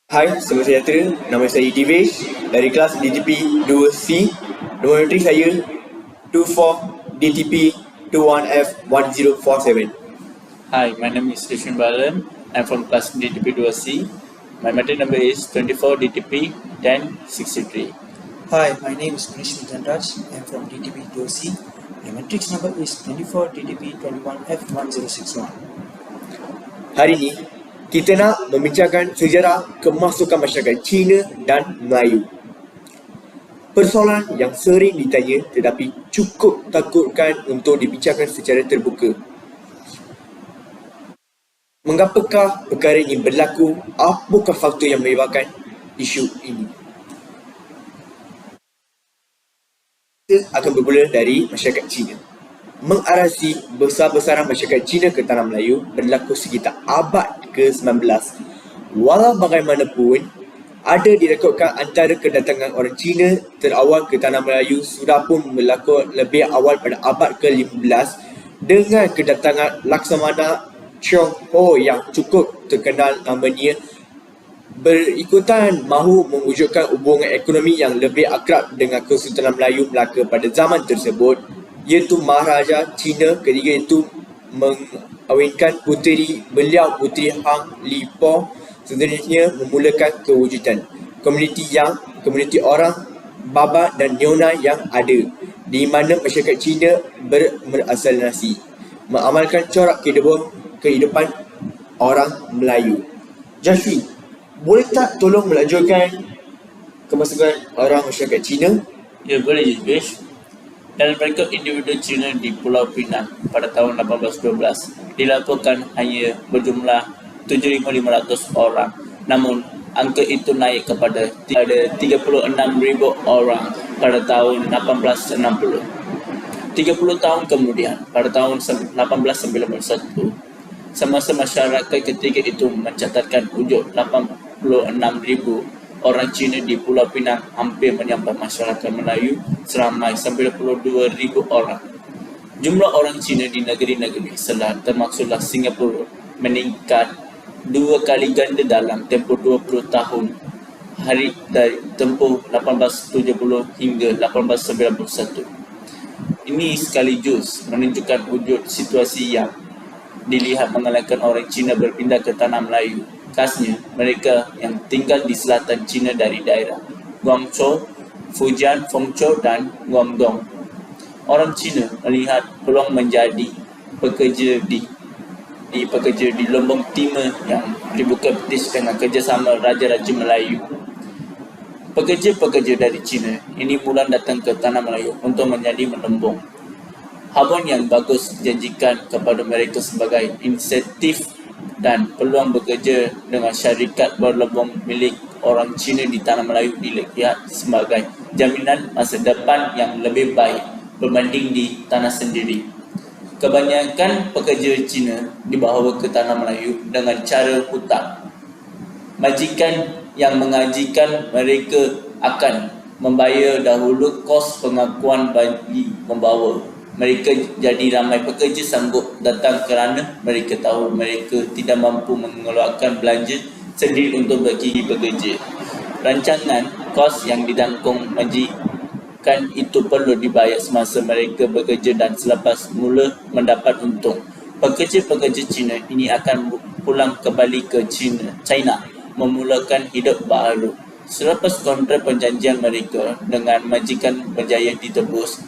Hai, semua sejahtera. Nama saya Divesh dari kelas DTP 2C. Nombor menteri saya 24 DTP 21F1047. Hi, my name is Rishun Balan. I'm from class DTP2C. My matric number is 24 DTP 1063. Hi, my name is Manish Janraj. I'm from DTP 2C. My matrix number is 24 DTP 21F1061. Hari ini, kita nak membincangkan sejarah kemasukan masyarakat Cina dan Melayu. Persoalan yang sering ditanya tetapi cukup takutkan untuk dibincangkan secara terbuka. Mengapakah perkara ini berlaku? Apakah faktor yang menyebabkan isu ini? Kita akan bermula dari masyarakat Cina. Mengarasi besar-besaran masyarakat Cina ke Tanah Melayu berlaku sekitar abad ke-19. Walau bagaimanapun, ada direkodkan antara kedatangan orang Cina terawal ke Tanah Melayu sudah pun berlaku lebih awal pada abad ke-15 dengan kedatangan Laksamana Chong Ho yang cukup terkenal namanya, berikutan mahu mewujudkan hubungan ekonomi yang lebih akrab dengan Kesultanan Melayu Melaka pada zaman tersebut, iaitu Maharaja Cina ketiga itu mengawinkan puteri beliau, Puteri Hang Li Po, seterusnya memulakan kewujudan komuniti orang Baba dan Nyonya yang ada, di mana masyarakat Cina berasaliansi mengamalkan corak kehidupan orang Melayu. Jashwi, boleh tak tolong melanjutkan kemasukan orang masyarakat Cina? Ya, boleh Divesh. Dalam rekod individu Cina di Pulau Pinang pada tahun 1812 dilaporkan hanya berjumlah 7,500 orang. Namun, angka itu naik kepada 36,000 orang pada tahun 1860. 30 tahun kemudian, pada tahun 1891, semasa masyarakat ketika itu mencatatkan wujud 86,000 orang Cina di Pulau Pinang, hampir menyampai masyarakat Melayu seramai 92,000 orang. Jumlah orang Cina di negeri-negeri selat termaksudlah Singapura meningkat 2 kali ganda dalam tempoh 20 tahun hari dari tempoh 1870 hingga 1891. Ini sekaligus menunjukkan wujud situasi yang dilihat mengalahkan orang Cina berpindah ke Tanah Melayu. Khasnya, mereka yang tinggal di selatan Cina dari daerah Guangzhou, Fujian, Fengzhou dan Guangdong. Orang Cina melihat peluang menjadi pekerja di Lombok Timur yang dibuka British dengan kerjasama Raja-Raja Melayu. Pekerja-pekerja dari Cina ini mula datang ke Tanah Melayu untuk menjadi menembung. Haluan yang bagus dijanjikan kepada mereka sebagai insentif dan peluang bekerja dengan syarikat berlubang milik orang Cina di Tanah Melayu dilihat sebagai jaminan masa depan yang lebih baik berbanding di tanah sendiri. Kebanyakan pekerja Cina dibawa ke Tanah Melayu dengan cara hutang. Majikan yang mengajikan mereka akan membayar dahulu kos pengakuan bagi membawa. Mereka jadi ramai pekerja sanggup datang kerana mereka tahu mereka tidak mampu mengeluarkan belanja sendiri untuk bagi pekerja. Rancangan kos yang ditanggung majikan itu perlu dibayar semasa mereka bekerja dan selepas mula mendapat untung. Pekerja-pekerja Cina ini akan pulang kembali ke China memulakan hidup baru. Selepas kontrak perjanjian mereka dengan majikan berjaya ditebus,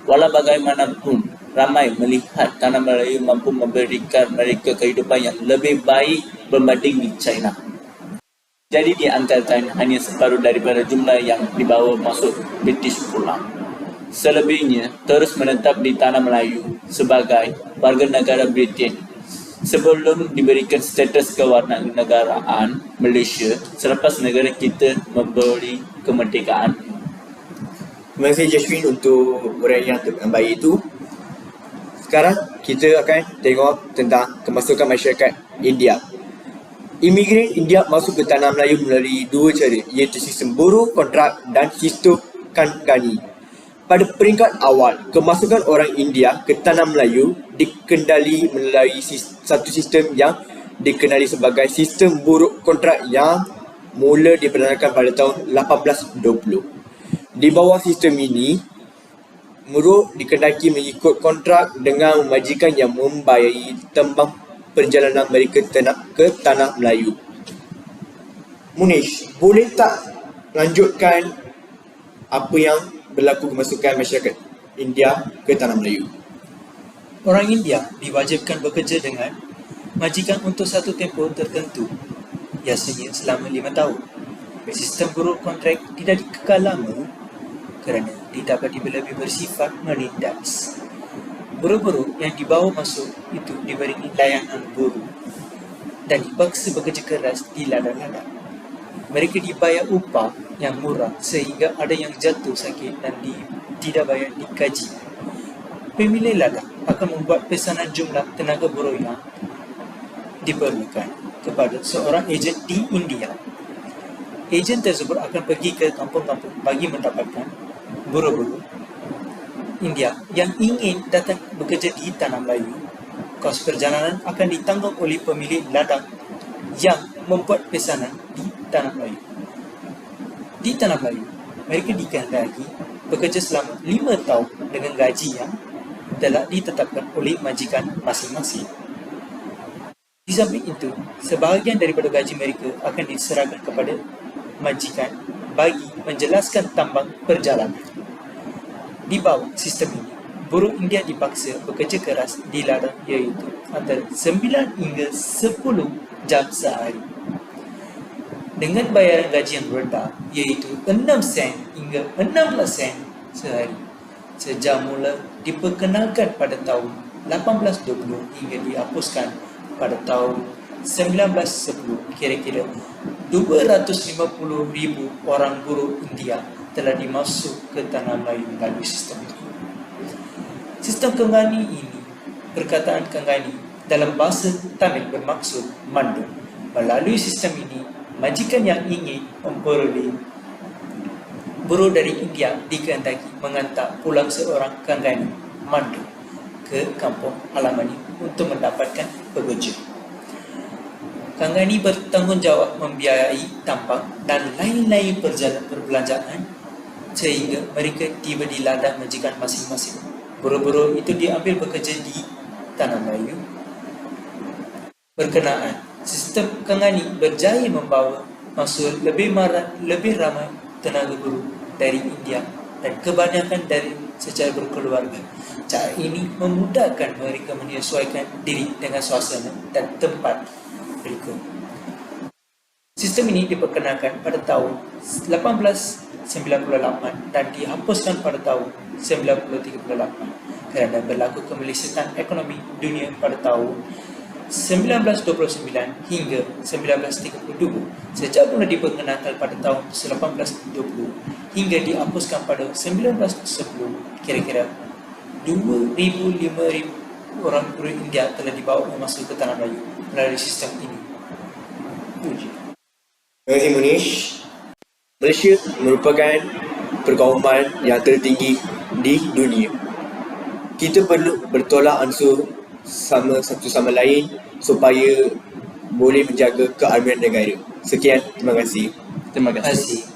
walau bagaimanapun, ramai melihat Tanah Melayu mampu memberikan mereka kehidupan yang lebih baik berbanding di China. Jadi diangkatkan hanya separuh daripada jumlah yang dibawa masuk British pulang. Selebihnya terus menetap di Tanah Melayu sebagai warga negara Britain sebelum diberikan status kewarganegaraan Malaysia selepas negara kita memberi kemerdekaan. Terima kasih Jashwin untuk uraian yang baik itu. Sekarang kita akan tengok tentang kemasukan masyarakat India. Imigran India masuk ke Tanah Melayu melalui dua cara, iaitu sistem buruh kontrak dan sistem kangkani. Pada peringkat awal, kemasukan orang India ke Tanah Melayu dikendali melalui satu sistem yang dikenali sebagai sistem buruh kontrak yang mula diperdanakan pada tahun 1820. Di bawah sistem ini, Muruk dikendaki mengikut kontrak dengan majikan yang membayari tembang perjalanan mereka ke Tanah Melayu. Munish, boleh tak lanjutkan apa yang berlaku kemasukan masyarakat India ke Tanah Melayu? Orang India diwajibkan bekerja dengan majikan untuk satu tempoh tertentu, biasanya selama 5 tahun. Sistem buruh kontrak tidak dikekal lama kerana didapati lebih bersifat menindas. Buruh-buruh yang dibawa masuk itu diberi layanan buruh dan dipaksa bekerja keras di ladang-ladang. Mereka dibayar upah yang murah sehingga ada yang jatuh sakit dan tidak bayar dikaji. Pemilik ladang akan membuat pesanan jumlah tenaga buruh yang diperlukan kepada seorang ejen di India. Ejen tersebut akan pergi ke kampung-kampung bagi mendapatkan buruh-buruh India yang ingin datang bekerja di Tanah Melayu. Kos perjalanan akan ditanggung oleh pemilik ladang yang membuat pesanan di Tanah Melayu. Di Tanah Melayu, mereka dikehendaki bekerja selama 5 tahun dengan gaji yang telah ditetapkan oleh majikan masing-masing. Di samping itu, sebahagian daripada gaji mereka akan diserahkan kepada majikan bagi menjelaskan tambang perjalanan. Di bawah sistem ini, buruh India dipaksa bekerja keras di ladang iaitu antara 9 hingga 10 jam sehari. Dengan bayaran gaji yang rendah iaitu 6 sen hingga 16 sen sehari. Sejak mula diperkenalkan pada tahun 1820 hingga dihapuskan pada tahun 1910, kira-kira 250,000 orang buruh India telah dimasuk ke Tanah Melayu melalui sistem ini. Sistem Kengani ini, perkataan Kengani dalam bahasa Tamil bermaksud mandu. Melalui sistem ini, majikan yang ingin memperoleh buruh dari India dikehendaki mengantar pulang seorang Kengani mandu ke kampung halaman untuk mendapatkan pekerja. Kengani bertanggungjawab membiayai tambang dan lain-lain perbelanjaan sehingga mereka tiba di ladang majikan masing-masing. Buruh-buruh itu diambil bekerja di Tanah Melayu. Berkenaan, sistem Kengani berjaya membawa masuk lebih ramai tenaga buruh dari India dan kebanyakan dari secara berkeluarga. Cara ini memudahkan mereka menyesuaikan diri dengan suasana dan tempat mereka. Sistem ini diperkenalkan pada tahun 1898 dan dihapuskan pada tahun 1938 kerana berlaku kemelesetan ekonomi dunia pada tahun 1929 hingga 1932. Sejak mula diperkenalkan pada tahun 1820 hingga dihapuskan pada 1910, kira-kira 2,000-5,000 orang buruh India telah dibawa masuk ke Tanah Melayu melalui sistem ini. Puji. Terima kasih Munish. Malaysia merupakan perkauman yang tertinggi di dunia. Kita perlu bertolak ansur satu sama lain supaya boleh menjaga keamanan negara. Sekian, terima kasih. Terima kasih. Terima kasih.